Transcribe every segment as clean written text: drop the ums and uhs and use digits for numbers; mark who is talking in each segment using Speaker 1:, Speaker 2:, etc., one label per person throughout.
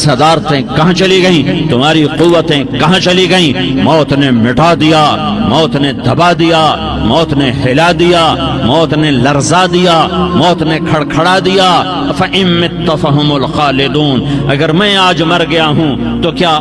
Speaker 1: صدارتیں کہاں چلی گئیں، تمہاری قوتیں کہاں چلی گئیں؟ موت نے مٹا دیا، موت نے دبا دیا، موت نے ہلا دیا، موت نے لرزا دیا، موت نے کھڑکھڑا دیا۔ فَإِن مِتَّ فَهُمُ الْخَالِدُونَ، اگر میں آج مر گیا ہوں تو کیا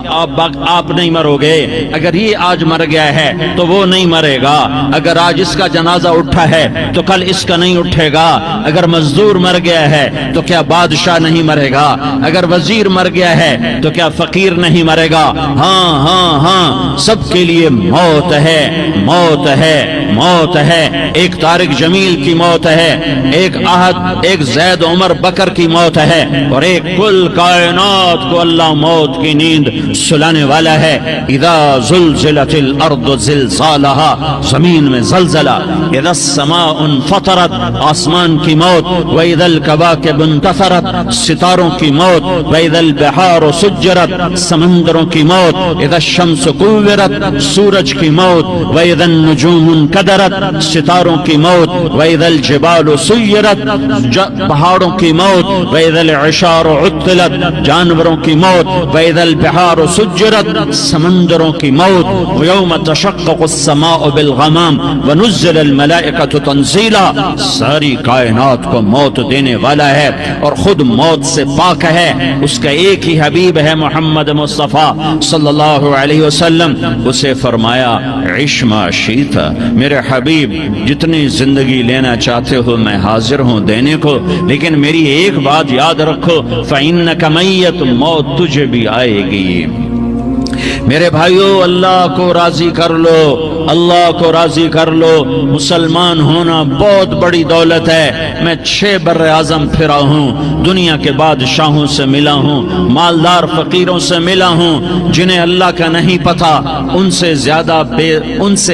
Speaker 1: آپ نہیں مرو گے؟ اگر یہ آج مر گیا ہے تو وہ نہیں مرے گا، اگر آج اس کا جنازہ اٹھا ہے تو کل اس کا نہیں اٹھے گا، اگر مزدور مر گیا ہے تو کیا بادشاہ نہیں مرے گا، اگر وزیر مر گیا ہے تو کیا فقیر نہیں مرے گا؟ ہاں ہاں ہاں، سب کے لیے موت ہے، موت ہے، موت ہے۔ ایک طارق جمیل کی موت ہے، ایک احد، ایک زید عمر بکر کی موت ہے، اور ایک کل کائنات کو اللہ موت کی نیند سلانے والا ہے۔ اذا زلزلت الارض زلزالها، زمین میں زلزلہ، اذا السماء انفطرت، آسمان کی موت، واذا الکواکب انتثرت، ستاروں کی موت، واذا البحار سجرت، سمندروں کی موت، اذا الشمس کورت، سورج کی موت، واذا النجوم انکدرت، ستاروں کی موت، واذا الجبال سیرت، پہاڑوں کی موت، واذا العشار عطلت، جانوروں کی موت، واذا البحار سجرت، سمندروں کی موت، ویوم تشقق السماء بالغمام ونزل الملائکۃ تنزیلا، ساری کائنات کو موت دینے والا ہے اور خود موت سے پاک ہے۔ اس کا ایک ہی حبیب ہے محمد مصطفیٰ صلی اللہ علیہ وسلم، اسے فرمایا عش ما شئت، میرے حبیب جتنی زندگی لینا چاہتے ہو میں حاضر ہوں دینے کو، لیکن میری ایک بات یاد رکھو، فإنک میت، موت تجھے بھی آئے گی۔ میرے بھائیو، اللہ کو راضی کر لو، اللہ کو راضی کر لو۔ مسلمان ہونا بہت بڑی دولت ہے۔ میں 6 بر اعظم پھرا ہوں، دنیا کے بادشاہوں سے ملا ہوں، مالدار فقیروں سے ملا ہوں، جنہیں اللہ کا نہیں پتا، ان سے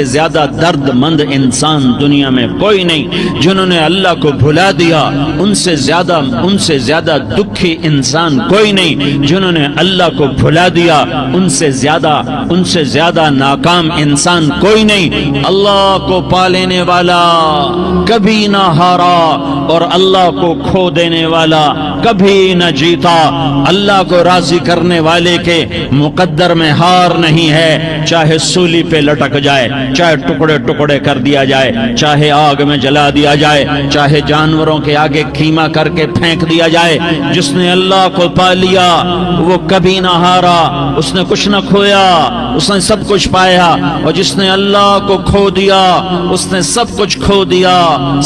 Speaker 1: زیادہ درد مند انسان دنیا میں کوئی نہیں۔ جنہوں نے اللہ کو بھلا دیا ان سے زیادہ دکھی انسان کوئی نہیں۔ جنہوں نے اللہ کو بھلا دیا ان سے زیادہ ناکام انسان کوئی نہیں۔ اللہ کو پا لینے والا کبھی نہ ہارا اور اللہ کو کھو دینے والا کبھی نہ جیتا۔ اللہ کو راضی کرنے والے کے مقدر میں ہار نہیں ہے، چاہے سولی پہ لٹک جائے، چاہے ٹکڑے ٹکڑے کر دیا جائے، چاہے آگ میں جلا دیا جائے، چاہے جانوروں کے آگے کھیما کر کے پھینک دیا جائے۔ جس نے اللہ کو پا لیا وہ کبھی نہ ہارا، اس نے کچھ نہ کھویا، اس نے سب کچھ پایا، اور جس نے اللہ کو کھو دیا اس نے سب کچھ کھو دیا،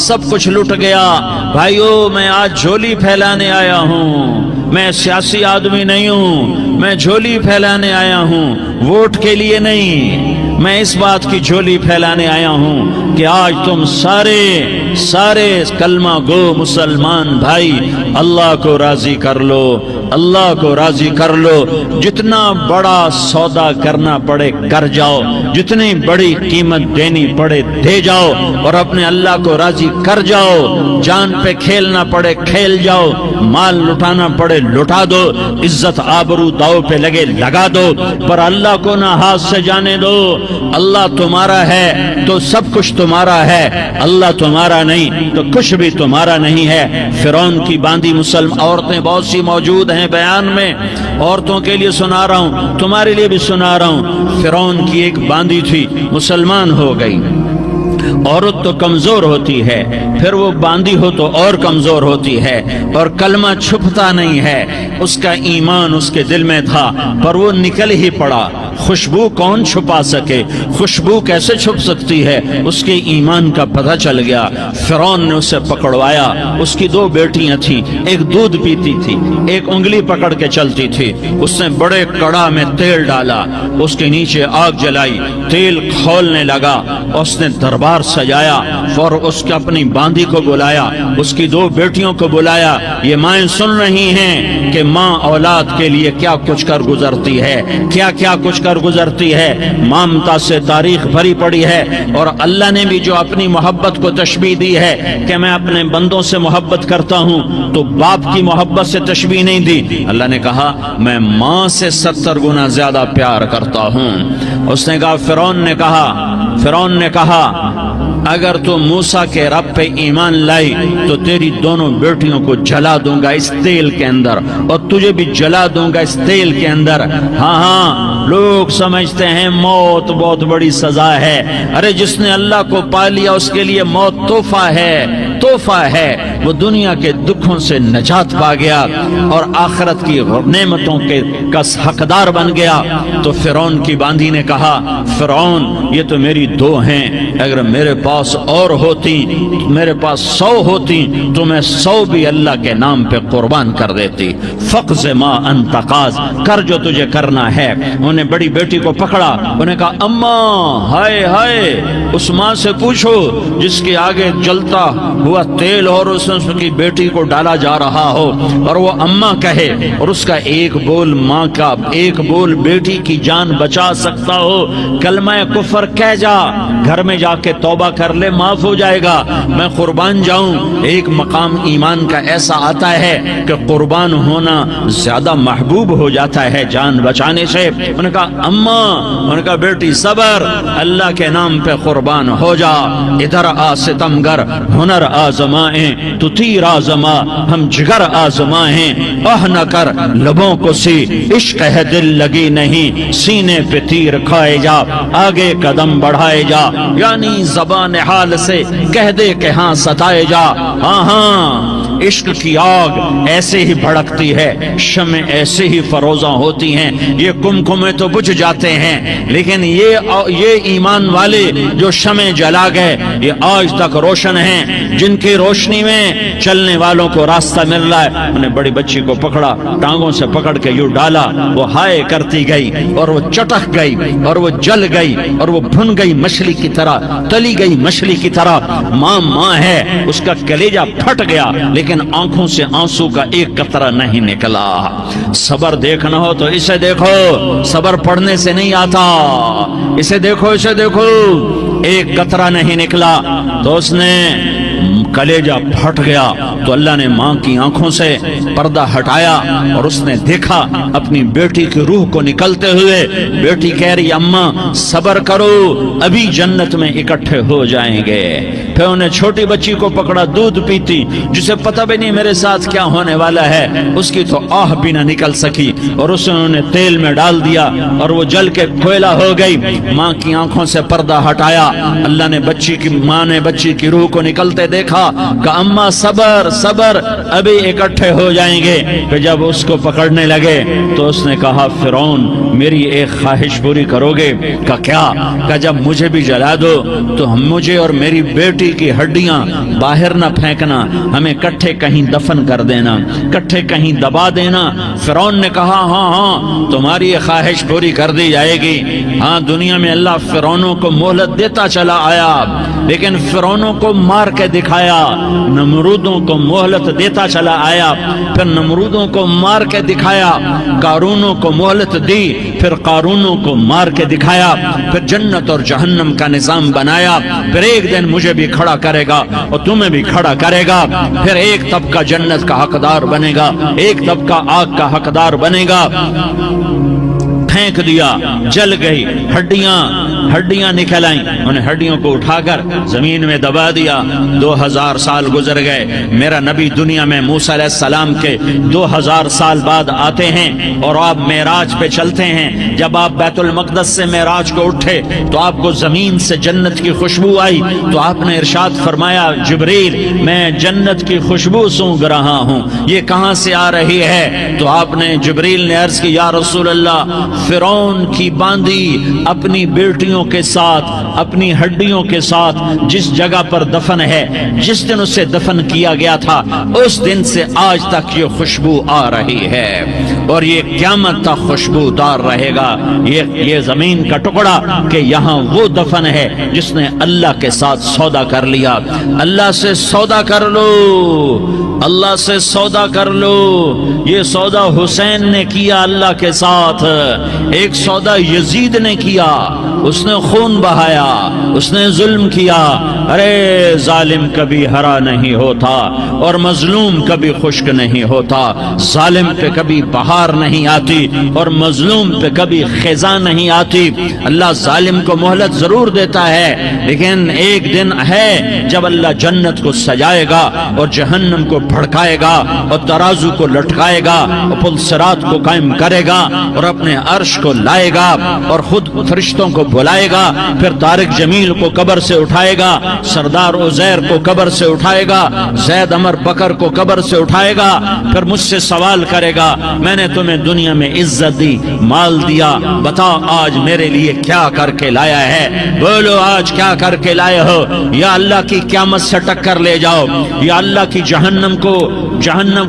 Speaker 1: سب کچھ لٹ گیا۔ بھائیو، میں آج جھولی پھیلانے آیا ہوں، میں سیاسی آدمی نہیں ہوں، میں جھولی پھیلانے آیا ہوں، ووٹ کے لیے نہیں۔ میں اس بات کی جھولی پھیلانے آیا ہوں کہ آج تم سارے کلمہ گو مسلمان بھائی اللہ کو راضی کر لو، اللہ کو راضی کر لو۔ جتنا بڑا سودا کرنا پڑے کر جاؤ، جتنی بڑی قیمت دینی پڑے دے جاؤ، اور اپنے اللہ کو راضی کر جاؤ۔ جان پہ کھیلنا پڑے کھیل جاؤ، مال لٹانا پڑے لٹا دو، عزت آبرو داؤ پہ لگے لگا دو، پر اللہ کو نہ ہاتھ سے جانے دو۔ اللہ تمہارا ہے تو سب کچھ تمہارا ہے، اللہ تمہارا نہیں تو کچھ بھی تمہارا نہیں ہے۔ فرعون کی باندھی مسلم عورتیں بہت سی موجود ہیں بیان میں، عورتوں کے لیے سنا رہا ہوں، تمہارے لیے بھی سنا رہا ہوں۔ فرعون کی ایک باندھی تھی، مسلمان ہو گئی۔ عورت تو کمزور ہوتی ہے، پھر وہ باندھی ہو تو اور کمزور ہوتی ہے، اور کلمہ چھپتا نہیں ہے۔ اس کا ایمان اس کے دل میں تھا پر وہ نکل ہی پڑا۔ خوشبو کون چھپا سکے، خوشبو کیسے چھپ سکتی ہے؟ اس کے ایمان کا پتہ چل گیا۔ فرعون نے اسے پکڑوایا۔ اس کی 2 بیٹیاں تھیں، ایک دودھ پیتی تھی، ایک انگلی پکڑ کے چلتی تھی۔ اس نے بڑے کڑا میں تیل ڈالا، اس کے نیچے آگ جلائی، تیل کھولنے لگا، اس نے دربار سجایا اور اس کے اپنی باندھی کو بلایا، اس کی 2 بیٹیوں کو بلایا۔ یہ مائیں سن رہی ہیں کہ ماں اولاد کے لیے کیا کچھ کر گزرتی ہے، کیا کچھ کر گزرتی ہے۔ مامتا سے تاریخ بھری پڑی ہے، اور اللہ نے بھی جو اپنی محبت کو تشبیہ دی ہے کہ میں اپنے بندوں سے محبت کرتا ہوں، تو باپ کی محبت سے تشبیہ نہیں دی۔ اللہ نے کہا میں ماں سے 70 گنا زیادہ پیار کرتا ہوں۔ اس نے کہا فرعون نے کہا اگر تو موسیٰ کے رب پہ ایمان لائی تو تیری دونوں بیٹیوں کو جلا دوں گا اس تیل کے اندر، اور تجھے بھی جلا دوں گا اس تیل کے اندر۔ ہاں لوگ سمجھتے ہیں موت بہت بڑی سزا ہے، ارے جس نے اللہ کو پا لیا اس کے لیے موت تحفہ ہے، تحفہ ہے۔ وہ دنیا کے دکھوں سے نجات پا گیا اور آخرت کی نعمتوں کے کا حقدار بن گیا۔ تو فرعون کی باندھی نے کہا، فرعون یہ تو میری دو ہیں، اگر میرے پاس اور ہوتی، میرے پاس 100 ہوتی تو میں 100 بھی اللہ کے نام پہ قربان کر دیتی۔ فقض ما انت قاض، کر جو تجھے کرنا ہے۔ انہیں بڑی بیٹی کو پکڑا، انہیں کہا اماں ہائے ہائے، اس ماں سے پوچھو جس کے آگے جلتا ہوا تیل اور اس کی بیٹی کو ڈالا جا رہا ہو اور وہ اماں کہے، اور اس کا ایک بول ماں کا، ایک بول بیٹی کی جان بچا سکتا ہو، کلمہ کفر کہہ جا، گھر میں جا کے توبہ کر لے، معاف ہو جائے گا، میں قربان جاؤں۔ ایک مقام ایمان کا ایسا آتا ہے کہ قربان ہونا زیادہ محبوب ہو جاتا ہے جان بچانے سے۔ انہوں نے کہا اماں، انہوں نے کہا بیٹی صبر، اللہ کے نام پہ قربان ہو جا۔ ادھر آ ستمگر، ہنر آزمائیں تو تیر آزما، ہم جگر آزمائیں، نہ کر لبوں کو سی، عشق ہے دل لگی نہیں، سینے پہ تیر کھائے جا، آگے قدم بڑھائے جا، یعنی زبان حال سے کہہ دے کہ ہاں ستائے جا۔ ہاں ہاں عشق کی آگ ایسے ہی بھڑکتی ہے، شمع ایسے ہی فروزاں ہوتی ہیں، یہ کمکمے تو بجھ جاتے ہیں، لیکن یہ ایمان والے جو شمع جلا گئے یہ آج تک روشن ہیں، جن کی روشنی میں چلنے والوں کو راستہ مل رہا ہے۔ انہیں بڑی بچی کو پکڑا، ٹانگوں سے پکڑ کے یوں ڈالا، وہ ہائے کرتی گئی اور وہ چٹک گئی اور وہ جل گئی اور وہ بھن گئی مچھلی کی طرح، تلی گئی مچھلی کی طرح۔ ماں ہے، اس کا کلیجہ پھٹ گیا لیکن آنکھوں سے آنسو کا ایک قطرہ نہیں نکلا۔ صبر دیکھنا ہو تو اسے دیکھو، صبر پڑھنے سے نہیں آتا، اسے دیکھو، اسے دیکھو۔ ایک قطرہ نہیں نکلا تو اس نے کلیجہ پھٹ گیا، تو اللہ نے ماں کی آنکھوں سے پردہ ہٹایا اور اس نے دیکھا اپنی بیٹی کی روح کو نکلتے ہوئے۔ بیٹی کہہ رہی اماں صبر کرو، ابھی جنت میں اکٹھے ہو جائیں گے۔ پھر انہیں چھوٹی بچی کو پکڑا، دودھ پیتی، جسے پتہ بھی نہیں میرے ساتھ کیا ہونے والا ہے، اس کی تو آہ بھی نہ نکل سکی، اور اسے انہوں نے تیل میں ڈال دیا اور وہ جل کے کوئلہ ہو گئی۔ ماں کی آنکھوں سے پردہ ہٹایا، اللہ نے ماں نے بچی کی روح کو نکلتے دیکھا کہ اماں صبر صبر، ابھی اکٹھے ہو جائیں گے۔ پھر جب اس کو پکڑنے لگے تو اس نے کہا فرعون میری ایک خواہش پوری کرو گے؟ کہ کیا؟ کہ جب مجھے بھی جلا دو تو مجھے اور میری بیٹی کی ہڈیاں باہر نہ پھینکنا، ہمیں کٹھے کہیں دفن کر دینا، کٹھے کہیں دبا دینا۔ فرعون نے کہا ہاں تمہاری یہ خواہش پوری کر دی جائے گی۔ ہاں دنیا میں اللہ فرعونوں کو مہلت دیتا چلا آیا، لیکن فرعونوں کو مار کے دکھایا، نمرودوں کو مہلت دیتا چلا آیا، پھر نمرودوں کو مار کے دکھایا، قارونوں کو مہلت دی، پھر قارونوں کو مار کے دکھایا، پھر جنت اور جہنم کا نظام بنایا۔ پھر ایک دن مجھے بھی کھڑا کرے گا اور تمہیں بھی کھڑا کرے گا، پھر ایک طبقہ جنت کا حقدار بنے گا، ایک طبقہ آگ کا حقدار بنے گا۔ پھینک دیا، جل گئی، ہڈیاں نکل آئیں، انہیں ہڈیوں کو اٹھا کر زمین میں دبا دیا۔ 2000 سال گزر گئے، میرا نبی دنیا میں موسیٰ علیہ السلام کے 2000 سال بعد آتے ہیں اور آپ معراج پہ چلتے ہیں۔ جب آپ بیت المقدس سے معراج کو اٹھے تو آپ کو زمین سے جنت کی خوشبو آئی، تو آپ نے ارشاد فرمایا جبریل میں جنت کی خوشبو سونگ رہا ہوں، یہ کہاں سے آ رہی ہے؟ تو آپ نے جبریل نے عرض کی یا رسول اللہ فرعون کی باندھی اپنی بیٹیوں کے ساتھ، اپنی ہڈیوں کے ساتھ جس جگہ پر دفن ہے، جس دن اسے دفن کیا گیا تھا اس دن سے آج تک یہ خوشبو آ رہی ہے، اور یہ قیامت تک خوشبو دار رہے گا۔ یہ زمین کا ٹکڑا کہ یہاں وہ دفن ہے جس نے اللہ کے ساتھ سودا کر لیا۔ اللہ سے سودا کر لو، اللہ سے سودا کر لو۔ یہ سودا حسین نے کیا اللہ کے ساتھ، ایک سودا یزید نے کیا، اس نے خون بہایا، اس نے ظلم کیا۔ ارے ظالم کبھی ہرا نہیں ہوتا اور مظلوم کبھی خشک نہیں ہوتا، ظالم پہ کبھی بہار نہیں آتی اور مظلوم پہ کبھی خزاں نہیں آتی۔ اللہ ظالم کو مہلت ضرور دیتا ہے، لیکن ایک دن ہے جب اللہ جنت کو سجائے گا اور جہنم کو بھڑکائے گا اور ترازو کو لٹکائے گا اور پل صراط کو قائم کرے گا اور اپنے عرش کو لائے گا اور خود فرشتوں کو بلائے گا، پھر طارق جمیل کو قبر سے اٹھائے گا، سردار عزیر کو قبر سے اٹھائے گا، زید عمر بکر کو قبر سے اٹھائے گا، پھر مجھ سے سوال کرے گا میں نے تمہیں دنیا میں عزت دی، مال دیا، بتا آج میرے لیے کیا کر کے لایا ہے؟ بولو آج کیا کر کے لائے ہو؟ یا اللہ کی قیامت سے ٹکر لے جاؤ، یا اللہ کی جہنم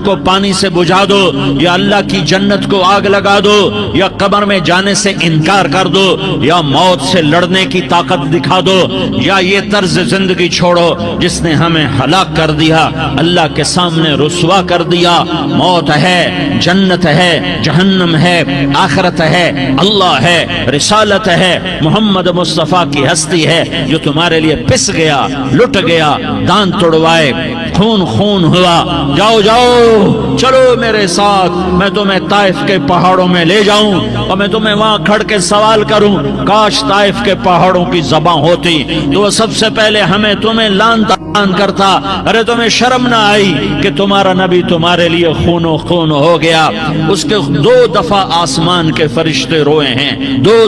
Speaker 1: کو پانی سے بجھا دو، یا اللہ کی جنت کو آگ لگا دو، یا قبر میں جانے سے انکار کر دو، یا موت سے لڑنے کی طاقت دکھا دو، یا یہ طرز زندگی چھوڑو جس نے ہمیں ہلاک کر دیا، اللہ کے سامنے رسوا کر دیا۔ موت ہے، جنت ہے، جہنم ہے، آخرت ہے، اللہ ہے، رسالت ہے، محمد مصطفیٰ کی ہستی ہے جو تمہارے لیے پس گیا، لٹ گیا، دان توڑوائے، خون ہوا۔ جاؤ جاؤ چلو میرے ساتھ، میں تمہیں طائف کے پہاڑوں میں لے جاؤں اور میں تمہیں وہاں کھڑ کے سوال کروں، کاش طائف کے پہاڑوں کی زبان ہوتی تو وہ سب سے پہلے ہمیں تمہیں لان کرتا۔ ارے تمہیں شرم نہ آئی کہ تمہارا نبی تمہارے لیے خون و خون ہو گیا؟ اس کے 2 دفعہ آسمان کے فرشتے روئے ہیں، 2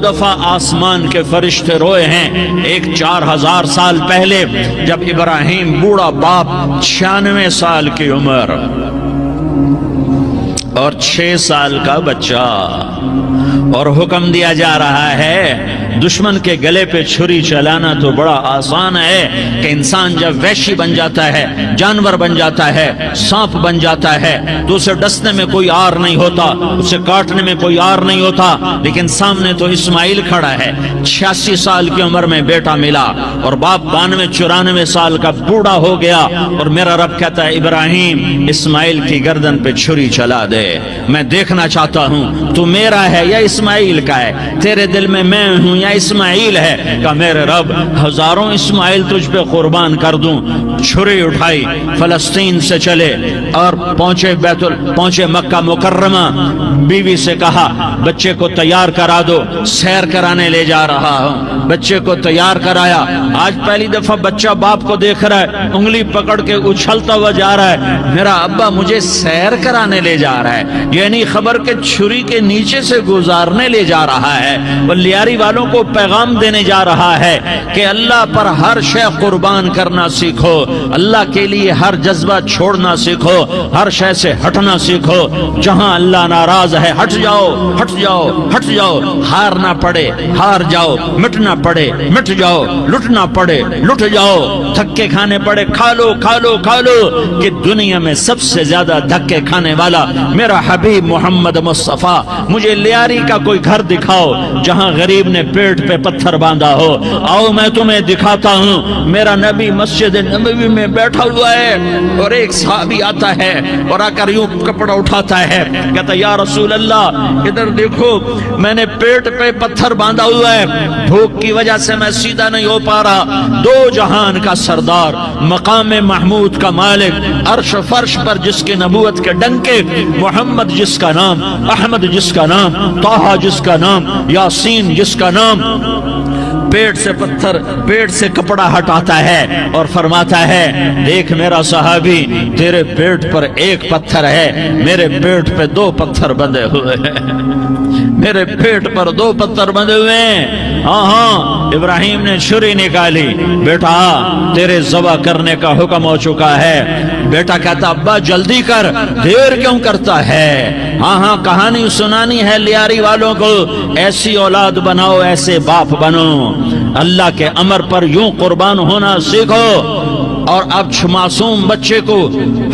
Speaker 1: دفعہ آسمان کے فرشتے روئے ہیں۔ ایک 4000 سال پہلے جب ابراہیم بوڑھا باپ، 96 سال کی عمر اور 6 سال کا بچہ، اور حکم دیا جا رہا ہے دشمن کے گلے پہ چھری چلانا تو بڑا آسان ہے کہ انسان جب وحشی بن جاتا ہے، جانور بن جاتا ہے، سانپ بن جاتا ہے تو اسے ڈسنے میں کوئی آر نہیں ہوتا، اسے کاٹنے میں کوئی آر نہیں ہوتا، لیکن سامنے تو اسماعیل کھڑا ہے، 86 سال کی عمر میں بیٹا ملا اور باپ 92-94 سال کا بوڑھا ہو گیا، اور میرا رب کہتا ہے ابراہیم اسماعیل کی گردن پہ چھری چلا دے، میں دیکھنا چاہتا ہوں تو میرا ہے یا اسماعیل کا ہے، تیرے دل میں میں ہوں یا اسماعیل ہے؟ کہ میرے رب ہزاروں اسماعیل تجھ پہ قربان کر دوں۔ چھری اٹھائی، فلسطین سے چلے اور پہنچے مکہ مکرمہ، بیوی سے کہا بچے کو تیار کرا دو، سیر کرانے لے جا رہا ہوں۔ بچے کو تیار کرایا، آج پہلی دفعہ بچہ باپ کو دیکھ رہا ہے، انگلی پکڑ کے اچھلتا ہوا جا رہا ہے، میرا ابا مجھے سیر کرانے لے جا رہا ہے، یعنی خبر کے چھری کے نیچے سے گزارنے لے جا رہا ہے۔ وہ لیاری والوں کو پیغام دینے جا رہا ہے کہ اللہ پر ہر شے قربان کرنا سیکھو، اللہ کے لیے ہر جذبہ چھوڑنا سیکھو، ہر شے سے ہٹنا سیکھو، جہاں اللہ ناراض ہے ہٹ جاؤ، ہٹ جاؤ، ہٹ جاؤ، ہارنا پڑے ہار جاؤ، مٹنا پڑے مٹ جاؤ، لٹنا پڑے لٹ جاؤ، دھکے کھانے پڑے کھا لو کھا لو کھا لو، کہ دنیا میں سب سے زیادہ دھکے کھانے والا میرا حبیب محمد مصطفیٰ۔ مجھے لیاری کا کوئی گھر دکھاؤ جہاں غریب نے پیٹ پہ پتھر باندھا ہو، آؤ میں تمہیں دکھاتا ہوں۔ میرا نبی مسجد نبوی میں بیٹھا ہوا ہے اور ایک صحابی آتا ہے اور آ کر یوں کپڑا اٹھاتا ہے، کہتا یا رسول اللہ ادھر دیکھو، میں نے پیٹ پہ پتھر باندھا ہوا ہے، بھوک کی وجہ سے میں سیدھا نہیں ہو پا رہا۔ 2 جہان کا سردار، مقام محمود کا مالک، عرش فرش پر جس کے نبوت کے ڈنکے، محمد جس کا نام، احمد جس کا نام، طٰہٰ جس کا نام، یاسین جس کا نام، پیٹ سے پتھر، پیٹ سے کپڑا ہٹاتا ہے اور فرماتا ہے دیکھ میرا صحابی، تیرے پیٹ پر 1 پتھر ہے، میرے پیٹ پہ 2 پتھر بندھے ہوئے ہیں، میرے پیٹ پر 2 پتھر بندھے ہوئے ہیں۔ ہاں ابراہیم نے چھری نکالی، بیٹا تیرے ذبح کرنے کا حکم ہو چکا ہے۔ بیٹا کہتا ابا جلدی کر، دیر کیوں کرتا ہے؟ ہاں کہانی سنانی ہے لیاری والوں کو، ایسی اولاد بناؤ، ایسے باپ بنو، اللہ کے امر پر یوں قربان ہونا سیکھو۔ اور اب معصوم بچے کو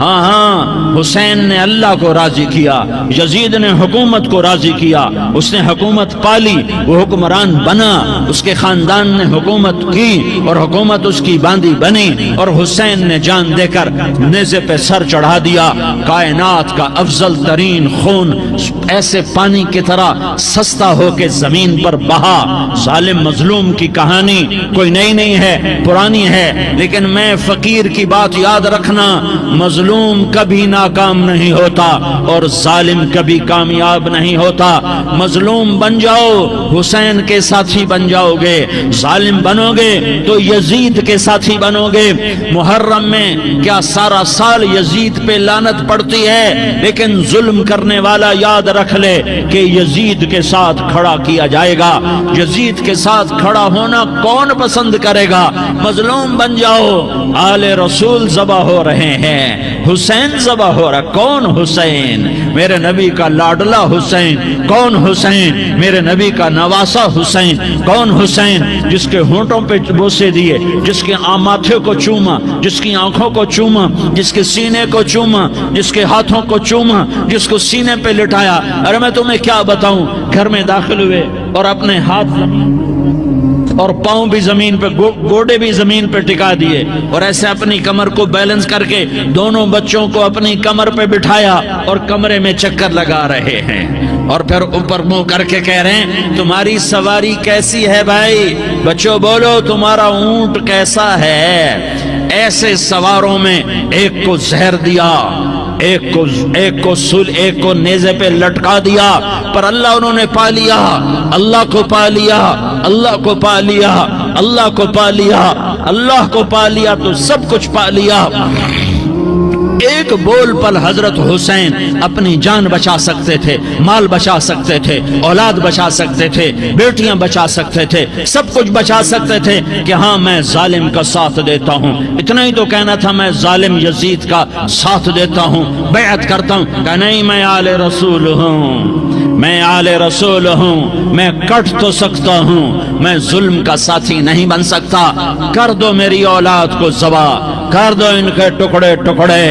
Speaker 1: ہاں ہاں، حسین نے اللہ کو راضی کیا، یزید نے حکومت کو راضی کیا، اس نے حکومت پالی، وہ حکمران بنا، اس کے خاندان نے حکومت کی اور حکومت اس کی باندھی بنی، اور حسین نے جان دے کر نیزے پہ سر چڑھا دیا۔ کائنات کا افضل ترین خون ایسے پانی کی طرح سستا ہو کے زمین پر بہا۔ ظالم مظلوم کی کہانی کوئی نئی نہیں ہے، پرانی ہے، لیکن میں فقیر کی بات یاد رکھنا، مظلوم کبھی ناکام نہیں ہوتا اور ظالم کبھی کامیاب نہیں ہوتا۔ مظلوم بن جاؤ حسین کے ساتھی بن جاؤ گے، ظالم بنو گے تو یزید کے ساتھی بنو گے۔ محرم میں کیا سارا سال یزید پہ لعنت پڑتی ہے، لیکن ظلم کرنے والا یاد رکھ لے کہ یزید کے ساتھ کھڑا کیا جائے گا۔ یزید کے ساتھ کھڑا ہونا کون پسند کرے گا؟ مظلوم بن جاؤ۔ آل رسول ذبح ہو رہے ہیں، حسین ذبح ہو رہا۔ کون حسین؟ میرے نبی کا لاڈلا حسین۔ کون حسین؟ میرے نبی کا نواسا حسین۔ کون حسین؟ جس کے ہونٹوں پہ بوسے دیے، جس کے ماتھے کو چوما، جس کی آنکھوں کو چوما، جس کے سینے کو چوما، جس کے ہاتھوں کو چوما، جس کو سینے پہ لٹایا۔ ارے میں تمہیں کیا بتاؤں، گھر میں داخل ہوئے اور اپنے ہاتھ اور پاؤں بھی زمین پہ، گوڑے بھی زمین پہ ٹکا دیے، اور ایسے اپنی کمر کو بیلنس کر کے دونوں بچوں کو اپنی کمر پہ بٹھایا اور کمرے میں چکر لگا رہے ہیں، اور پھر اوپر منہ کر کے کہہ رہے ہیں تمہاری سواری کیسی ہے بھائی؟ بچوں بولو تمہارا اونٹ کیسا ہے؟ ایسے سواروں میں ایک کو زہر دیا، ایک کو نیزے پہ لٹکا دیا، پر اللہ انہوں نے پا لیا، اللہ کو پا لیا، اللہ کو پا لیا، اللہ کو پا لیا، اللہ کو پا لیا تو سب کچھ پا لیا۔ ایک بول پر حضرت حسین اپنی جان بچا سکتے تھے، مال بچا سکتے تھے، اولاد بچا سکتے تھے، بیٹیاں بچا سکتے تھے، سب کچھ بچا سکتے تھے کہ ہاں میں ظالم کا ساتھ دیتا ہوں۔ اتنا ہی تو کہنا تھا میں ظالم یزید کا ساتھ دیتا ہوں، بیعت کرتا ہوں، کہ نہیں میں آل رسول ہوں، میں آل رسول ہوں، میں کٹ تو سکتا ہوں، میں ظلم کا ساتھی نہیں بن سکتا۔ کر دو میری اولاد کو ذبح، کر دو ان کے ٹکڑے ٹکڑے،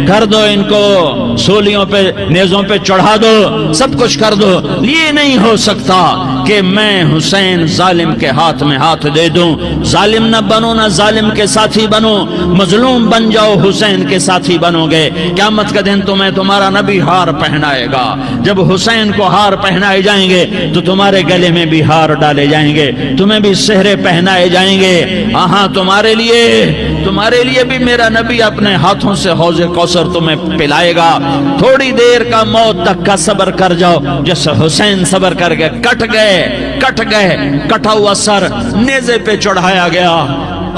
Speaker 1: کر دو ان کو سولیوں پہ نیزوں پہ چڑھا دو، سب کچھ کر دو۔ یہ نہیں ہو سکتا کہ میں حسین ظالم کے ہاتھ میں ہاتھ دے دوں۔ ظالم نہ بنو، نہ ظالم کے ساتھی بنو، مظلوم بن جاؤ، حسین کے ساتھی بنو گے۔ قیامت کا دن تمہیں تمہارا نبی ہار پہنائے گا۔ جب حسین کو ہار پہنائے جائیں گے تو تمہارے گلے میں بھی ہار ڈالے جائیں گے، تمہیں بھی سہرے پہنائے جائیں گے۔ ہاں تمہارے لیے بھی میرا نبی اپنے ہاتھوں سے حوض کوثر تمہیں پلائے گا۔ تھوڑی دیر کا موت تک کا صبر کر جاؤ، جیسے حسین صبر کر گئے، کٹ گئے، کٹا ہوا سر نیزے پہ چڑھایا گیا۔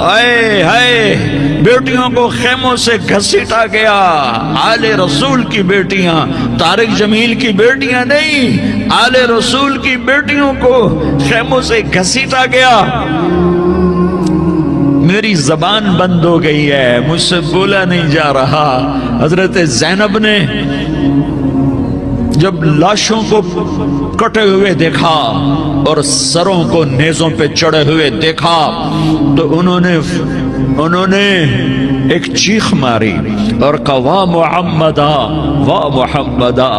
Speaker 1: اے ہائے، بیٹیوں کو خیموں سے گھسیٹا گیا۔ آل رسول کی بیٹیاں، طارق جمیل کی بیٹیاں نہیں، آل رسول کی بیٹیوں کو خیموں سے گھسیٹا گیا۔ میری زبان بند ہو گئی ہے، مجھ سے بولا نہیں جا رہا۔ حضرت زینب نے جب لاشوں کو کٹے ہوئے دیکھا اور سروں کو نیزوں پہ چڑھے ہوئے دیکھا تو انہوں نے ایک چیخ ماری اور کہا واہ محمدہ، واہ محمدہ،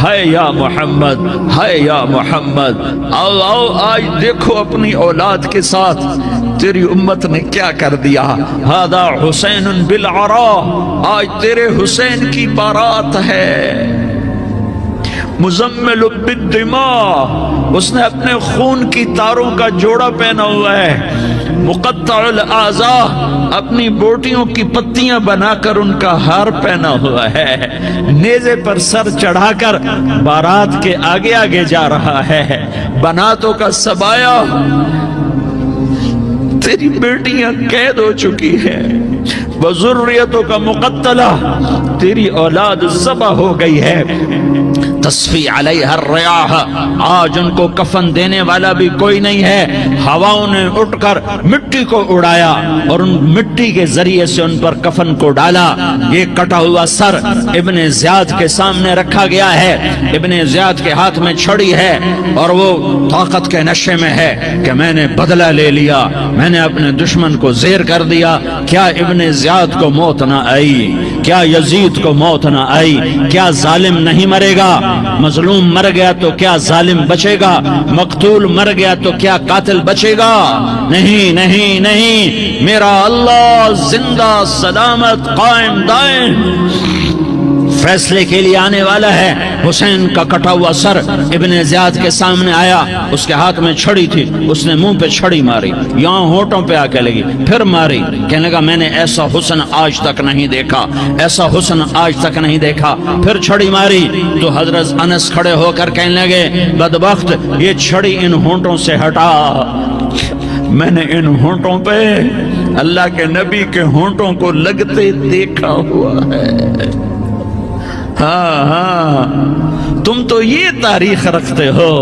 Speaker 1: ہے یا محمد، ہے یا محمد۔ آؤ آج دیکھو اپنی اولاد کے ساتھ تیری امت نے کیا کر دیا۔ ہذا حسین بالعراء، آج تیرے حسین کی بارات ہے۔ مزمل بالدماء، اس نے اپنے خون کی تاروں کا جوڑا پہنا ہوا ہے۔ مقطع الاعضاء، اپنی بوٹیوں کی پتیاں بنا کر ان کا ہار پہنا ہوا ہے۔ نیزے پر سر چڑھا کر بارات کے آگے آگے جا رہا ہے۔ بناتوں کا سبایا، تیری بیٹیاں قید ہو چکی ہیں۔ وذریتوں کا مقتلہ، تیری اولاد ذبح ہو گئی ہے۔ تصفی علیہ الریاح، آج ان کو کفن دینے والا بھی کوئی نہیں ہے۔ ہواؤں نے اٹھ کر مٹی کو اڑایا اور ان مٹی کے ذریعے سے ان پر کفن کو ڈالا۔ یہ کٹا ہوا سر ابن زیاد کے سامنے رکھا گیا ہے، ابن زیاد کے ہاتھ میں چھڑی ہے اور وہ طاقت کے نشے میں ہے کہ میں نے بدلہ لے لیا، میں نے اپنے دشمن کو زیر کر دیا۔ کیا ابن زیاد کو موت نہ آئی؟ کیا یزید کو موت نہ آئی؟ کیا ظالم نہیں مرے گا؟ مظلوم مر گیا تو کیا ظالم بچے گا؟ مقتول مر گیا تو کیا قاتل بچے گا؟ نہیں نہیں نہیں، میرا اللہ زندہ سلامت قائم دائم فیصلے کے لیے آنے والا ہے۔ حسین کا کٹا ہوا سر ابن زیاد کے سامنے آیا، اس کے ہاتھ میں چھڑی تھی، اس نے منہ پہ چھڑی ماری، یہاں ہونٹوں پہ آ کے لگی، پھر ماری، کہنے لگا میں نے ایسا حسن آج تک نہیں دیکھا، ایسا حسن آج تک نہیں دیکھا، پھر چھڑی ماری تو حضرت انس کھڑے ہو کر کہنے لگے بدبخت، یہ چھڑی ان ہونٹوں سے ہٹا، میں نے ان ہونٹوں پہ اللہ کے نبی کے ہونٹوں کو لگتے دیکھا ہوا ہے۔ ہاں ہاں، تم تو یہ تاریخ رکھتے ہو،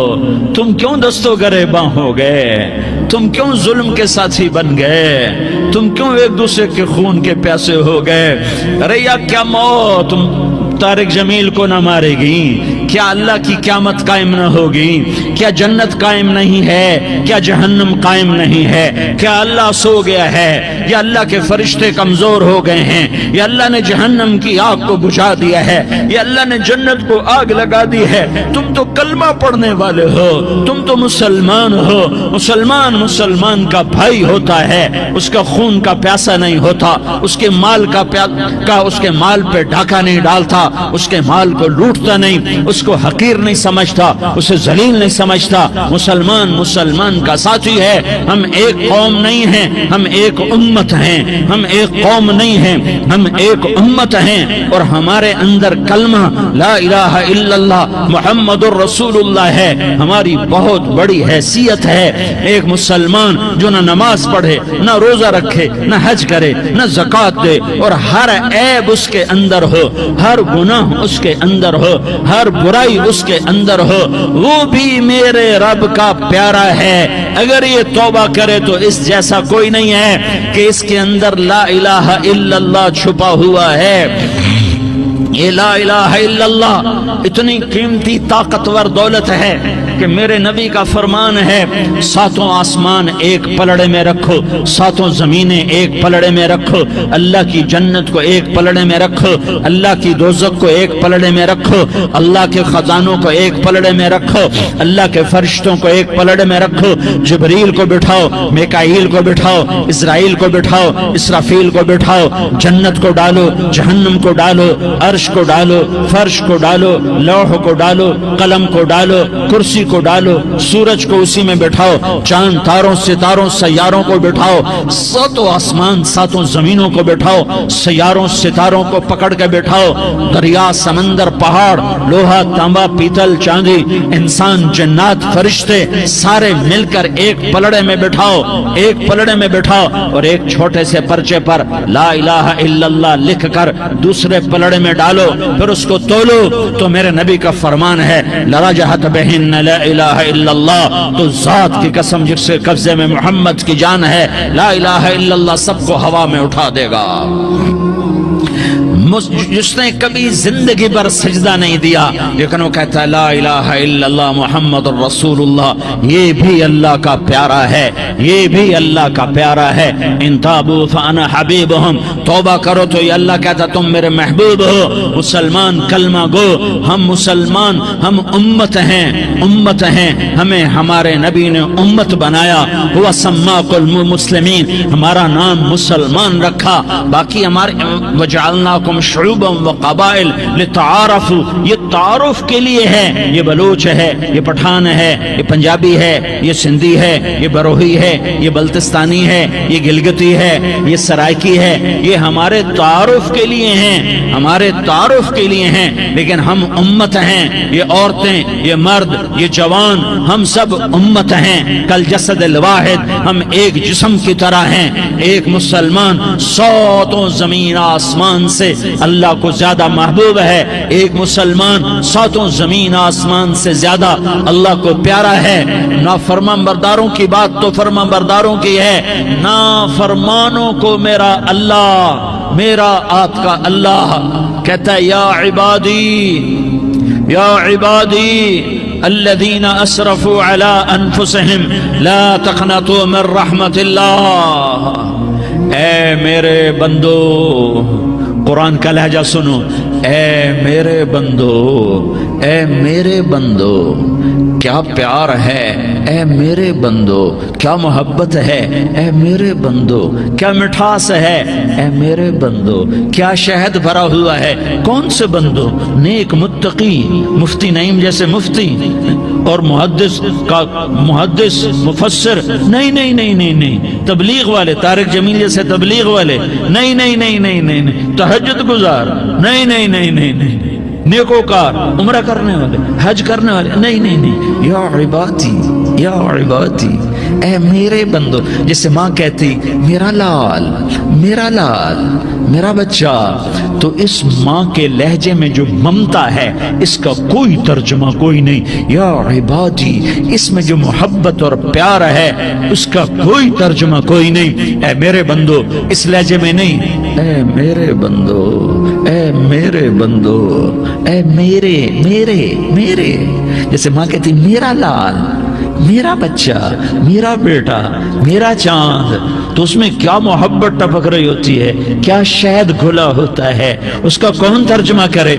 Speaker 1: تم کیوں دستو گریباں ہو گئے؟ تم کیوں ظلم کے ساتھی بن گئے؟ تم کیوں ایک دوسرے کے خون کے پیاسے ہو گئے؟ ارے یا کیا موت طارق جمیل کو نہ مارے گی؟ کیا اللہ کی قیامت قائم نہ ہوگی؟ کیا جنت قائم نہیں ہے؟ کیا جہنم قائم نہیں ہے؟ کیا اللہ سو گیا ہے؟ یا اللہ کے فرشتے کمزور ہو گئے ہیں؟ یا اللہ نے جہنم کی آگ کو بجھا دیا ہے؟ یا اللہ نے جنت کو آگ لگا دی ہے؟ تم تو کلمہ پڑھنے والے ہو، تم تو مسلمان ہو۔ مسلمان کا بھائی ہوتا ہے، اس کا خون کا پیاسا نہیں ہوتا، اس کے مال اس کے مال پہ ڈاکہ نہیں ڈالتا، اس کے مال کو لوٹتا نہیں، اس کو حقیر نہیں سمجھتا، اسے ذلیل نہیں سمجھتا۔ مسلمان کا ساتھی ہے۔ ہم ایک قوم نہیں ہیں، ہم ایک امت ہیں، ہم ایک قوم نہیں ہیں، ہم ایک امت ہیں، اور ہمارے اندر کلمہ لا الہ الا اللہ محمد الرسول اللہ ہے، ہماری بہت بڑی حیثیت ہے۔ ایک مسلمان جو نہ نماز پڑھے، نہ روزہ رکھے، نہ حج کرے، نہ زکوٰۃ دے، اور ہر عیب اس کے اندر ہو، ہر گناہ اس کے اندر ہو، ہر برائی اس کے اندر ہو، وہ بھی میرے رب کا پیارا ہے۔ اگر یہ توبہ کرے تو اس جیسا کوئی نہیں ہے کہ اس کے اندر لا الہ الا اللہ چھپا ہوا ہے۔ یہ لا الہ الا اللہ اتنی قیمتی طاقتور دولت ہے کہ میرے نبی کا فرمان ہے، ساتوں آسمان ایک پلڑے میں رکھو، ساتوں زمینیں ایک پلڑے میں رکھو، اللہ کی جنت کو ایک پلڑے میں رکھو، اللہ کی دوزخ کو ایک پلڑے میں رکھو، اللہ کے خزانوں کو ایک پلڑے میں رکھو، اللہ کے فرشتوں کو ایک پلڑے میں رکھو، جبریل کو بٹھاؤ، میکائیل کو بٹھاؤ، اسرائیل کو بٹھاؤ، اسرافیل کو بٹھاؤ، جنت کو ڈالو، جہنم کو ڈالو، عرش کو ڈالو، فرش کو ڈالو، لوح کو ڈالو، قلم کو ڈالو، کرسی کو ڈالو، سورج کو اسی میں بٹھاؤ، چاند تاروں ستاروں سیاروں کو بٹھاؤ، ساتوں آسمان ساتوں زمینوں کو بٹھاؤ، سیاروں ستاروں کو پکڑ کے بٹھاؤ، دریا سمندر پہاڑ لوہا تانبا پیتل چاندی انسان جنات فرشتے سارے مل کر ایک پلڑے میں بٹھاؤ، ایک پلڑے میں بٹھاؤ، اور ایک چھوٹے سے پرچے پر لا الہ الا اللہ لکھ کر دوسرے پلڑے میں ڈالو، پھر اس کو تولو تو میرے نبی کا فرمان ہے لرجحت بہن لا الہ الا اللہ، تو ذات کی قسم جس سے قبضے میں محمد کی جان ہے، لا الہ الا اللہ سب کو ہوا میں اٹھا دے گا۔ جس نے کبھی زندگی پر سجدہ نہیں دیا لیکن وہ کہتا ہے لا الہ الا اللہ محمد الرسول اللہ، یہ بھی اللہ کا پیارا ہے، یہ بھی اللہ کا پیارا ہے۔ ان تابوا فانا حبیبہم، توبہ کرو تو یہ اللہ کہتا تم میرے محبوب ہو۔ مسلمان کلمہ گو، ہم مسلمان، ہم امت ہیں، امت ہیں، ہمیں ہمارے نبی نے امت بنایا، ہوا سماک المسلمین، ہمارا نام مسلمان رکھا، باقی ہمارے وجعلناکم شعوبا وقبائل لتعارفوا، یہ تعارف کے لیے ہے، یہ بلوچ ہے، یہ پٹھان ہے، یہ پنجابی ہے، یہ سندھی ہے، یہ بروہی ہے، یہ بلتستانی ہے، یہ گلگتی ہے، یہ سرائکی ہے، یہ ہمارے تعارف کے لیے ہیں، ہمارے تعارف کے لیے ہیں، لیکن ہم امت ہیں، یہ عورتیں، یہ مرد، یہ جوان، ہم سب امت ہیں، کل جسد الواحد، ہم ایک جسم کی طرح ہیں۔ ایک مسلمان ساتوں زمین آسمان سے اللہ کو زیادہ محبوب ہے. ایک مسلمان ساتوں زمین آسمان سے زیادہ اللہ کو پیارا ہے. نافرمان برداروں کی بات تو فرمان برداروں کی ہے، نافرمانوں کو میرا اللہ، میرا آپ کا اللہ کہتا ہے یا عبادی الذین اسرفوا علی انفسہم لا تقنطوا من رحمت اللہ. اے میرے بندو، قرآن کا لہجہ سنو، اے میرے بندو، اے میرے بندو، کیا پیار ہے، اے میرے بندو کیا محبت ہے، اے میرے بندو کیا مٹھاس ہے، اے میرے بندو کیا شہد بھرا ہوا ہے. کون سے بندو؟ نیک متقی، مفتی نعیم جیسے مفتی اور محدث کا محدث مفسر، نہیں نہیں نہیں نہیں نہیں، تبلیغ والے، طارق جمیل جیسے تبلیغ والے، نہیں نہیں نہیں نہیں نہیں، تہجد گزار، نہیں نہیں نہیں نہیں نہیں، نیکوکار، عمرہ کرنے والے، حج کرنے والے، نہیں نہیں نہیں. یا عبادی، یا عبادی، اے میرے بندو. جیسے ماں کہتی میرا لال، میرا لال، میرا بچہ، تو اس ماں کے لہجے میں جو ممتا ہے اس کا کوئی ترجمہ کوئی نہیں. یا عبادی، اس میں جو محبت اور پیار ہے اس کا کوئی ترجمہ کوئی نہیں. اے میرے بندو، اس لہجے میں نہیں، اے میرے بندو، اے میرے بندو، اے میرے میرے میرے. جیسے ماں کہتی میرا لال، میرا بچہ، میرا بیٹا، میرا چاند، تو اس میں کیا محبت ٹپک رہی ہوتی ہے، کیا شہد گھلا ہوتا ہے، اس کا کون ترجمہ کرے.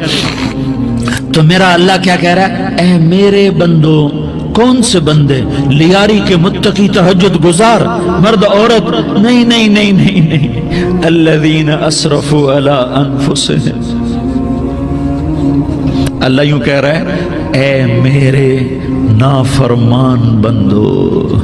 Speaker 1: تو میرا اللہ کیا کہہ رہا ہے، اے میرے بندو. کون سے بندے؟ لیاری کے متقی، تہجد گزار، مرد عورت، نہیں نہیں نہیں نہیں نہیں، الذین اسرفوا علی انفسہم. اللہ یوں کہہ رہا ہے اے میرے نافرمان بندو،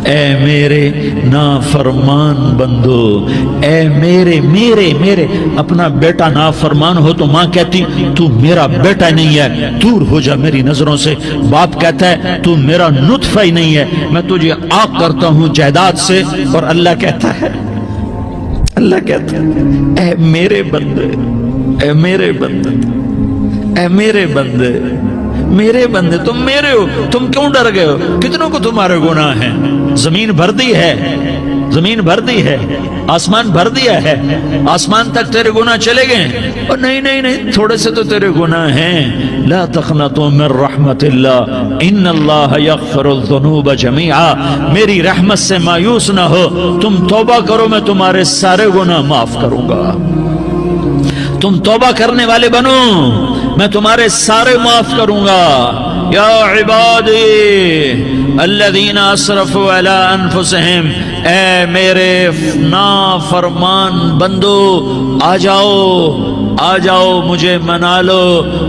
Speaker 1: اے میرے نافرمان بندو، اے میرے میرے میرے. اپنا بیٹا نافرمان ہو تو ماں کہتی تو میرا بیٹا نہیں ہے، دور ہو جا میری نظروں سے. باپ کہتا ہے تو میرا نطفہ ہی نہیں ہے، میں تجھے عاق کرتا ہوں جائیداد سے. اور اللہ کہتا ہے، اللہ کہتا ہے اے میرے بندے، اے میرے بندے، اے میرے بندے، میرے بندے، تم میرے ہو، تم کیوں ڈر گئے ہو؟ کتنوں کو تمہارے گناہ ہیں؟ زمین بھر دی ہے، زمین بھر دی ہے، آسمان بھر دیا ہے، آسمان تک تیرے گناہ چلے گئے. اور نہیں نہیں نہیں، تھوڑے سے تو تیرے گناہ ہیں. لا تقنطوا من رحمت اللہ ان اللہ یغفر الذنوب جمیعا. میری رحمت سے مایوس نہ ہو، تم توبہ کرو، میں تمہارے سارے گناہ معاف کروں گا. تم توبہ کرنے والے بنو، میں تمہارے سارے معاف کروں گا. یا عبادی الذین اسرفوا علی انفسہم، اے میرے نافرمان بندو، آ جاؤ، آ جاؤ، مجھے منا لو،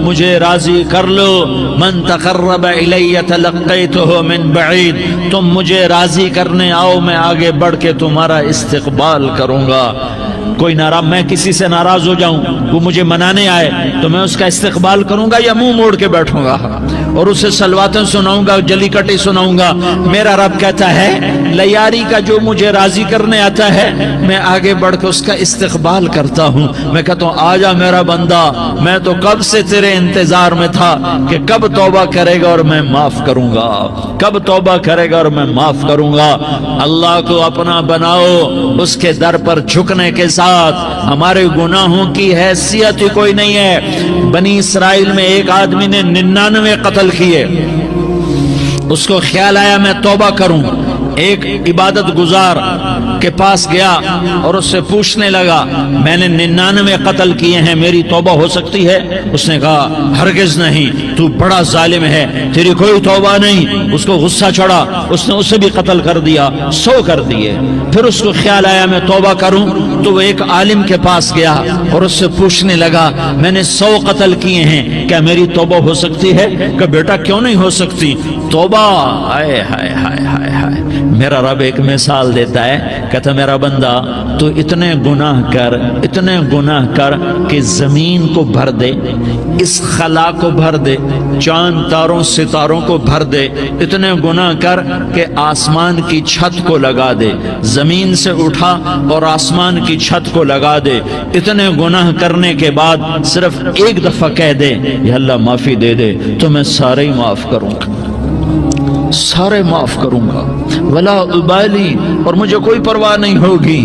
Speaker 1: مجھے راضی کر لو. من تقرب الی تلقیتہ من بعید. تم مجھے راضی کرنے آؤ، میں آگے بڑھ کے تمہارا استقبال کروں گا. کوئی ناراض، میں کسی سے ناراض ہو جاؤں، وہ مجھے منانے آئے تو میں اس کا استقبال کروں گا یا منہ موڑ کے بیٹھوں گا اور اسے سلواتیں سناؤں گا، جلی کٹی سناؤں گا. میرا رب کہتا ہے لیاری کا جو مجھے راضی کرنے آتا ہے میں آگے بڑھ کے اس کا استقبال کرتا ہوں. میں کہتا ہوں آجا میرا بندہ، میں تو کب سے تیرے انتظار میں تھا کہ کب توبہ کرے گا اور میں معاف کروں گا، کب توبہ کرے گا اور میں معاف کروں گا. اللہ کو اپنا بناؤ، اس کے در پر جھکنے کے ساتھ. ہمارے گناہوں کی حیثیت ہی کوئی نہیں ہے. بنی اسرائیل میں ایک آدمی نے 99 قتل کیے، اس کو خیال آیا میں توبہ کروں. ایک عبادت گزار کے پاس گیا اور اس سے پوچھنے لگا میں نے 99 قتل کیے ہیں، میری توبہ ہو سکتی ہے؟ اس نے کہا ہرگز نہیں، تو بڑا ظالم ہے، تیری کوئی توبہ نہیں. اس کو غصہ چڑھا، اس نے اسے بھی قتل کر دیا، 100 کر دیے. پھر اس کو خیال آیا میں توبہ کروں تو وہ ایک عالم کے پاس گیا اور اس سے پوچھنے لگا میں نے 100 قتل کیے ہیں، کیا میری توبہ ہو سکتی ہے؟ کہ بیٹا کیوں نہیں ہو سکتی توبہ؟ ہائے ہائے ہائے ہائے ہائے، میرا رب ایک مثال دیتا ہے، کہتا میرا بندہ تو اتنے گناہ کر کہ زمین کو بھر دے، اس خلا کو بھر دے، چاند تاروں ستاروں کو بھر دے، اتنے گناہ کر کہ آسمان کی چھت کو لگا دے، زمین سے اٹھا اور آسمان کی چھت کو لگا دے، اتنے گناہ کرنے کے بعد صرف ایک دفعہ کہہ دے یا اللہ معافی دے دے تو میں سارے ہی معاف کروں گا، سارے معاف کروں گا، ولا ابالی، اور مجھے کوئی پرواہ نہیں ہوگی۔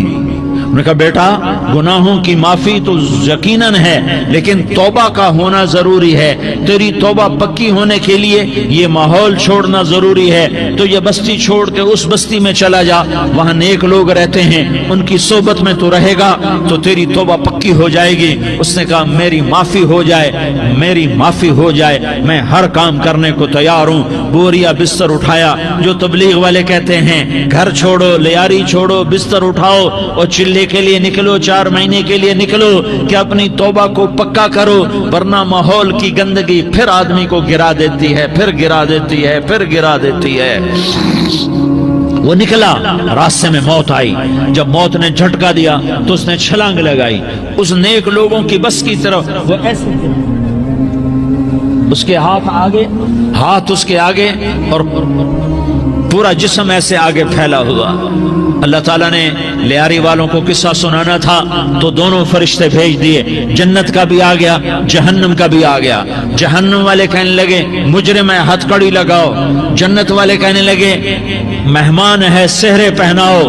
Speaker 1: انہوں نے کہا بیٹا گناہوں کی معافی تو یقیناً ہے لیکن توبہ کا ہونا ضروری ہے، تیری توبہ پکی ہونے کے لیے یہ ماحول چھوڑنا ضروری ہے، تو یہ بستی چھوڑ کے اس بستی میں چلا جا، وہاں نیک لوگ رہتے ہیں، ان کی صحبت میں تو رہے گا تو تیری توبہ پکی ہو جائے گی۔ اس نے کہا میری معافی ہو جائے، میری معافی ہو جائے، میں ہر کام کرنے کو تیار ہوں۔ بوریا بستر اٹھایا، جو تبلیغ والے کہتے ہیں گھر چھوڑو، لیاری چھوڑو، بستر اٹھاؤ اور چلے کے لیے نکلو، 4 مہینے کے لیے نکلو کہ اپنی توبہ کو پکا کرو، ورنہ ماحول کی گندگی پھر آدمی کو گرا دیتی ہے، پھر گرا دیتی ہے، پھر گرا دیتی ہے۔ وہ نکلا، راستے میں موت آئی، جب موت نے جھٹکا دیا تو اس نے چھلانگ لگائی اس نیک لوگوں کی بس کی طرف، وہ ایسے اس کے ہاتھ اس کے آگے اور پورا جسم ایسے آگے پھیلا ہوا۔ اللہ تعالیٰ نے لیاری والوں کو قصہ سنانا تھا تو دونوں فرشتے بھیج دیے، جنت کا بھی آ گیا، جہنم کا بھی آ گیا۔ جہنم والے کہنے لگے مجرم ہے، ہتھ کڑی لگاؤ، جنت والے کہنے لگے مہمان ہے، سہرے پہناؤ۔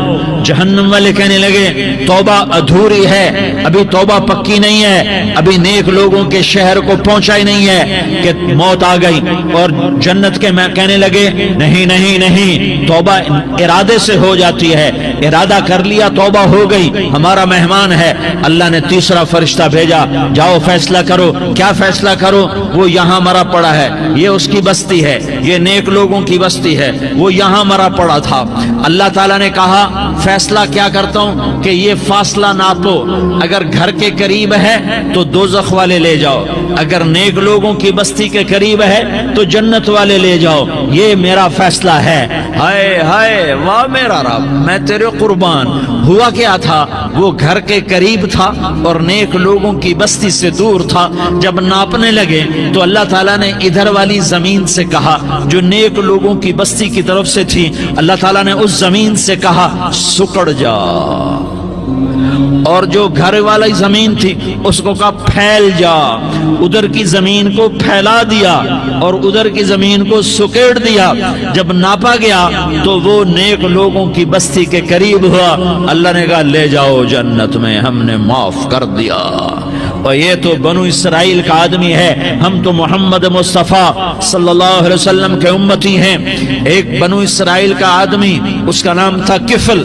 Speaker 1: جہنم والے کہنے لگے توبہ ادھوری ہے، ابھی توبہ پکی نہیں ہے، ابھی نیک لوگوں کے شہر کو پہنچا ہی نہیں ہے کہ موت آ گئی۔ اور جنت کے میں کہنے لگے نہیں نہیں نہیں، توبہ ارادے سے ہو جاتی ہے، ارادہ کر لیا توبہ ہو گئی، ہمارا مہمان ہے۔ اللہ نے تیسرا فرشتہ بھیجا، جاؤ فیصلہ کرو۔ کیا فیصلہ کرو؟ وہ یہاں مرا پڑا ہے، یہ اس کی بستی ہے، یہ نیک لوگوں کی بستی ہے، وہ یہاں مرا پڑا تھا۔ اللہ تعالیٰ نے کہا فیصلہ کیا کرتا ہوں کہ یہ فاصلہ ناپو، اگر گھر کے قریب ہے تو دوزخ والے لے جاؤ، اگر نیک لوگوں کی بستی کے قریب ہے تو جنت والے لے جاؤ، یہ میرا فیصلہ ہے۔ ہائے ہائے واہ میرا رب، میں تیرے قربان۔ ہوا کیا تھا؟ وہ گھر کے قریب تھا اور نیک لوگوں کی بستی سے دور تھا۔ جب ناپنے لگے تو اللہ تعالیٰ نے ادھر والی زمین سے کہا جو نیک لوگوں کی بستی کی طرف سے تھی، اللہ تعالیٰ نے اس زمین سے کہا سکڑ جا، اور جو گھر والی زمین تھی اس کو کہا پھیل جا۔ ادھر کی زمین کو پھیلا دیا اور ادھر کی زمین کو سکیڑ دیا۔ جب ناپا گیا تو وہ نیک لوگوں کی بستی کے قریب ہوا۔ اللہ نے کہا لے جاؤ جنت میں، ہم نے معاف کر دیا۔ اور یہ تو بنو اسرائیل کا آدمی ہے، ہم تو محمد مصطفیٰ صلی اللہ علیہ وسلم کے امتی ہیں۔ ایک بنو اسرائیل کا آدمی، اس کا نام تھا کفل،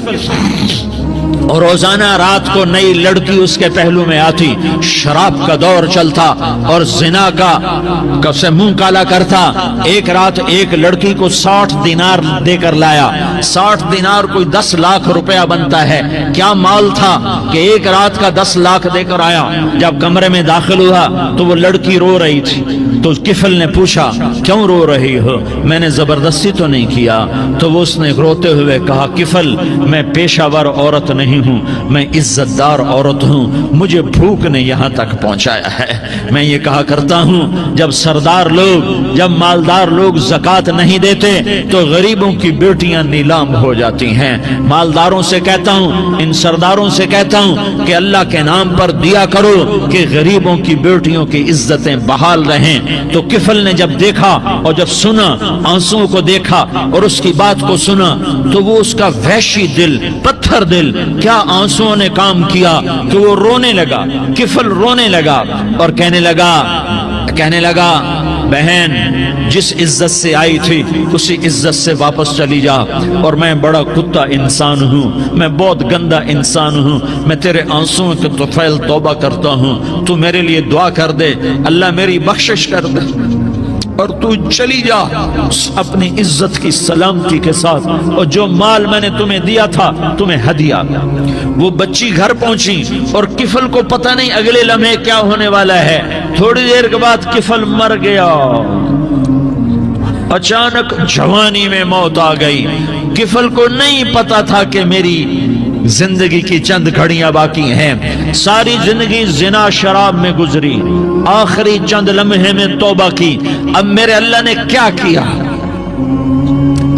Speaker 1: اور روزانہ رات کو نئی لڑکی اس کے پہلو میں آتی، شراب کا دور چلتا اور زنا کا سے منہ کالا کرتا۔ ایک رات ایک لڑکی کو 60 دینار دے کر لایا۔ 60 دینار کوئی 10 لاکھ روپیہ بنتا ہے۔ کیا مال تھا کہ ایک رات کا 10 لاکھ دے کر آیا۔ جب کمرے میں داخل ہوا تو وہ لڑکی رو رہی تھی، تو کفل نے پوچھا کیوں رو رہی ہو؟ میں نے زبردستی تو نہیں کیا۔ تو وہ اس نے روتے ہوئے کہا کفل میں پیشہ ور عورت نہیں ہوں، میں عزت دار عورت ہوں، مجھے بھوک نے یہاں تک پہنچایا ہے۔ میں یہ کہا کرتا ہوں جب سردار لوگ، جب مالدار لوگ زکوٰۃ نہیں دیتے تو غریبوں کی بیٹیاں نیلام ہو جاتی ہیں۔ مالداروں سے کہتا ہوں، ان سرداروں سے کہتا ہوں کہ اللہ کے نام پر دیا کرو کہ غریبوں کی بیٹیوں کی عزتیں بحال رہیں۔ تو کفل نے جب دیکھا اور جب سنا، آنسوؤں کو دیکھا اور اس کی بات کو سنا، تو وہ اس کا وحشی دل، پتھر دل، کیا آنسوؤں نے کام کیا کہ وہ رونے لگا۔ کفل رونے لگا اور کہنے لگا بہن جس عزت سے آئی تھی اسی عزت سے واپس چلی جا، اور میں بڑا کتا انسان ہوں، میں بہت گندا انسان ہوں، میں تیرے آنسوؤں کے طفیل توبہ کرتا ہوں، تو میرے لیے دعا کر دے، اللہ میری بخشش کر دے، اور تو چلی جا اپنی عزت کی سلامتی کے ساتھ، اور جو مال میں نے تمہیں دیا تھا تمہیں ہدیہ۔ وہ بچی گھر پہنچی اور کفل کو پتہ نہیں اگلے لمحے کیا ہونے والا ہے۔ تھوڑی دیر کے بعد کفل مر گیا، اچانک جوانی میں موت آ گئی۔ کفل کو نہیں پتا تھا کہ میری زندگی کی چند گھڑیاں باقی ہیں، ساری زندگی زنا شراب میں گزری، آخری چند لمحے میں توبہ کی، اب میرے اللہ نے کیا کیا؟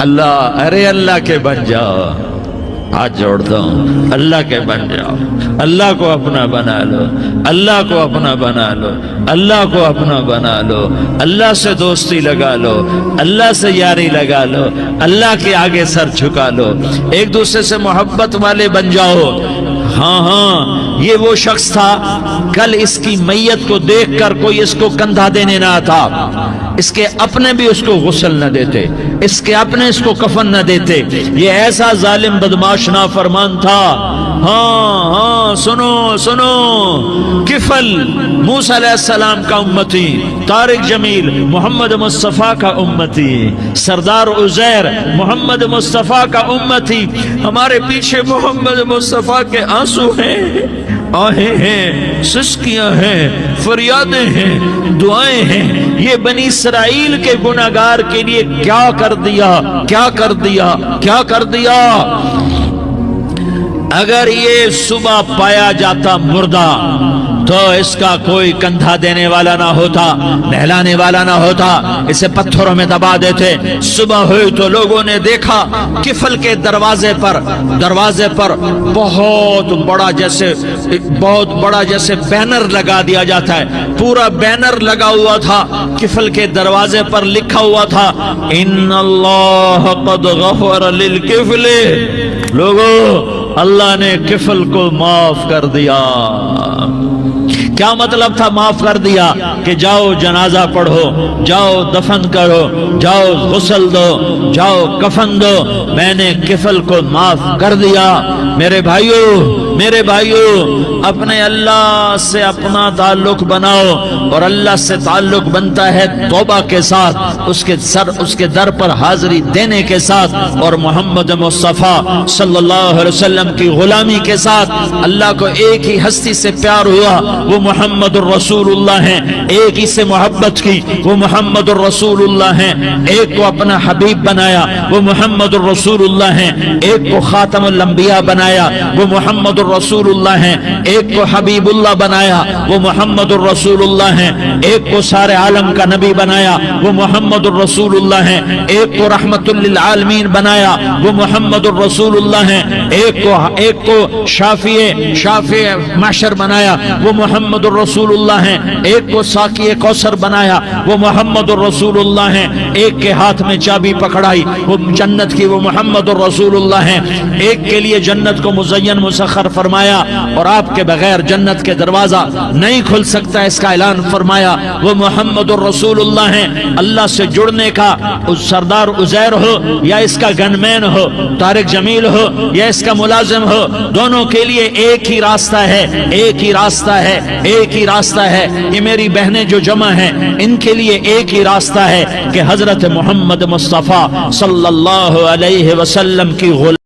Speaker 1: اللہ، ارے اللہ کے بن جاؤ، ہاتھ جوڑتا ہوں، اللہ کے بن جاؤ، اللہ کو اپنا بنا لو، اللہ کو اپنا بنا لو، اللہ کو اپنا بنا لو، اللہ سے دوستی لگا لو، اللہ سے یاری لگا لو، اللہ کے آگے سر جھکا لو، ایک دوسرے سے محبت والے بن جاؤ۔ ہاں ہاں، یہ وہ شخص تھا، کل اس کی میت کو دیکھ کر کوئی اس کو کندھا دینے نہ آتا، اس کے اپنے بھی اس کو غسل نہ دیتے، اس کے اپنے اس کو کفن نہ دیتے، یہ ایسا ظالم بدماش نافرمان تھا۔ ہاں ہاں، سنو سنو، کفل موسیٰ علیہ السلام کا امتی، طارق جمیل محمد مصطفیٰ کا امتی، سردار عزیر محمد مصطفیٰ کا امتی، ہمارے پیچھے محمد مصطفیٰ کے آنسو ہیں، آہیں ہیں، سسکیاں ہیں، فریادیں ہیں، دعائیں ہیں، یہ بنی اسرائیل کے گناہگار کے لیے کیا کر دیا، کیا کر دیا، کیا کر دیا۔ اگر یہ صبح پایا جاتا مردہ تو اس کا کوئی کندھا دینے والا نہ ہوتا، نہلانے والا نہ ہوتا، اسے پتھروں میں دبا دیتے۔ صبح ہوئی تو لوگوں نے دیکھا کفل کے دروازے پر بہت بڑا جیسے بینر لگا دیا جاتا ہے، پورا بینر لگا ہوا تھا، کفل کے دروازے پر لکھا ہوا تھا ان اللہ قد غفر للکفل، لوگوں اللہ نے کفل کو معاف کر دیا۔ کیا مطلب تھا معاف کر دیا؟ کہ جاؤ جنازہ پڑھو، جاؤ دفن کرو، جاؤ غسل دو، جاؤ کفن دو، میں نے کفل کو معاف کر دیا۔ میرے بھائیو، اپنے اللہ سے اپنا تعلق بناؤ، اور اللہ سے تعلق بنتا ہے توبہ کے ساتھ، اس کے در پر حاضری دینے کے ساتھ، اور محمد مصطفیٰ صلی اللہ علیہ وسلم کی غلامی کے ساتھ۔ اللہ کو ایک ہی ہستی سے پیار ہوا، وہ محمد الرسول اللہ ہیں، ایک ہی سے محبت کی، وہ محمد الرسول اللہ ہیں، ایک کو اپنا حبیب بنایا، وہ محمد الرسول اللہ ہیں، ایک کو خاتم الانبیاء بنایا، وہ محمد الرسول اللہ ہیں، ایک کو حبیب اللہ بنایا، وہ محمد الرسول اللہ ہیں، ایک کو سارے عالم کا نبی بنایا، وہ محمد الرسول اللہ ہیں، ایک کو رحمت للعالمین بنایا، وہ محمد الرسول اللہ ہیں، ایک کو شافی محشر بنایا، وہ محمد الرسول اللہ ہیں، ایک کو ساقی کوثر بنایا، وہ محمد الرسول اللہ ہیں، ایک کے ہاتھ میں چابی پکڑائی، وہ جنت کی، وہ محمد الرسول اللہ ہیں، ایک کے لیے جنت کو مزین مسخر فرمایا، اور آپ کے بغیر جنت کے دروازہ نہیں کھل سکتا، اس کا اعلان فرمایا، وہ محمد الرسول اللہ ہیں۔ اللہ سے جڑنے کا سردار عزیر ہو یا اس کا گن مین ہو، طارق جمیل ہو یا اس کا ملازم ہو، دونوں کے لیے ایک ہی راستہ ہے، ایک ہی راستہ ہے، ایک ہی راستہ ہے۔ یہ میری بہنیں جو جمع ہیں، ان کے لیے ایک ہی راستہ ہے کہ حضرت محمد مصطفیٰ صلی اللہ علیہ وسلم کی غلامی